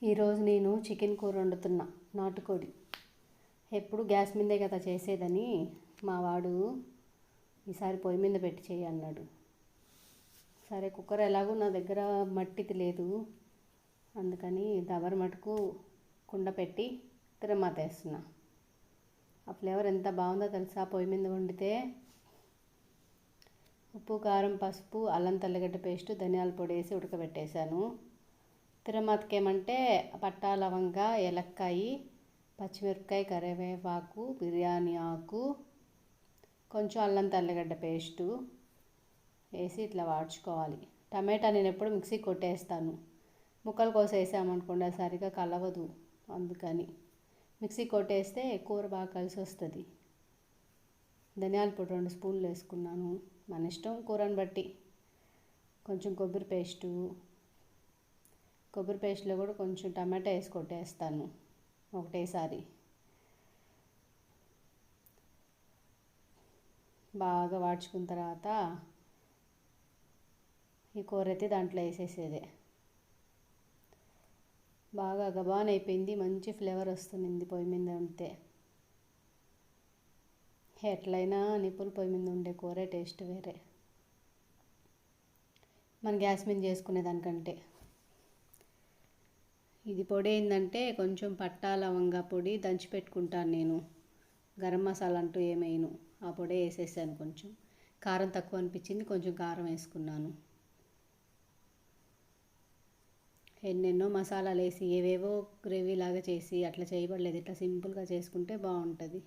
ఈరోజు నేను చికెన్ కూర వండుతున్నా, నాటుకోడి. ఎప్పుడు గ్యాస్ మీదే కదా చేసేదని మా వాడు ఈసారి పొయ్యి మీద పెట్టి చేయి అన్నాడు. సరే, కుక్కర్ ఎలాగో నా దగ్గర మట్టిది లేదు, అందుకని దబర మటుకు కుండ పెట్టి తిరమాత వేస్తున్నా. ఆ ఫ్లేవర్ ఎంత బాగుందో తెలుసా పొయ్యి మీద వండితే. ఉప్పు, కారం, పసుపు, అల్లం తెల్లగడ్డ పేస్టు, ధనియాల పొడి వేసి ఉడకబెట్టేశాను. తిరమాతకేమంటే పట్టా, లవంగ, ఏలక్కాయి, పచ్చిమిరపకాయ, కరివేపాకు, బిర్యానీ ఆకు, కొంచెం అల్లం తెల్లగడ్డ పేస్టు వేసి ఇట్లా వాడ్చుకోవాలి. టమాటా నేను ఎప్పుడు మిక్సీ కొట్టేస్తాను, ముక్కలు కోసేసామనుకోండి సరిగా కలవదు, అందుకని మిక్సీ కొట్టేస్తే కూర బాగా కలిసి వస్తుంది. ధనియాల పొడి 2 స్పూన్లు వేసుకున్నాను, మన ఇష్టం కూరని బట్టి. కొంచెం కొబ్బరి పేస్ట్లో కూడా కొంచెం టమాటా వేసి కొట్టేస్తాను ఒకటేసారి. బాగా వాడ్చుకున్న తర్వాత ఈ కూర అయితే దాంట్లో వేసేసేదే. బాగా గబాన్ అయిపోయింది, మంచి ఫ్లేవర్ వస్తుంది పొయ్యి మీద ఉంటే. ఎట్లయినా నిప్పుల పొయ్యి మీద ఉండే కూరే టేస్ట్ వేరే, మన గ్యాస్ మీద చేసుకునే దానికంటే. ఇది పొడి ఏంటంటే కొంచెం పట్టా, లవంగ పొడి దంచి పెట్టుకుంటాను నేను. గరం మసాలా అంటూ ఏమైను, ఆ పొడి వేసేసాను. కొంచెం కారం తక్కువ అనిపించింది, కొంచెం కారం వేసుకున్నాను. ఎన్నెన్నో మసాలాలు వేసి ఏవేవో గ్రేవీ లాగా చేసి అట్లా చేయబడలేదు, ఇట్లా సింపుల్గా చేసుకుంటే బాగుంటుంది.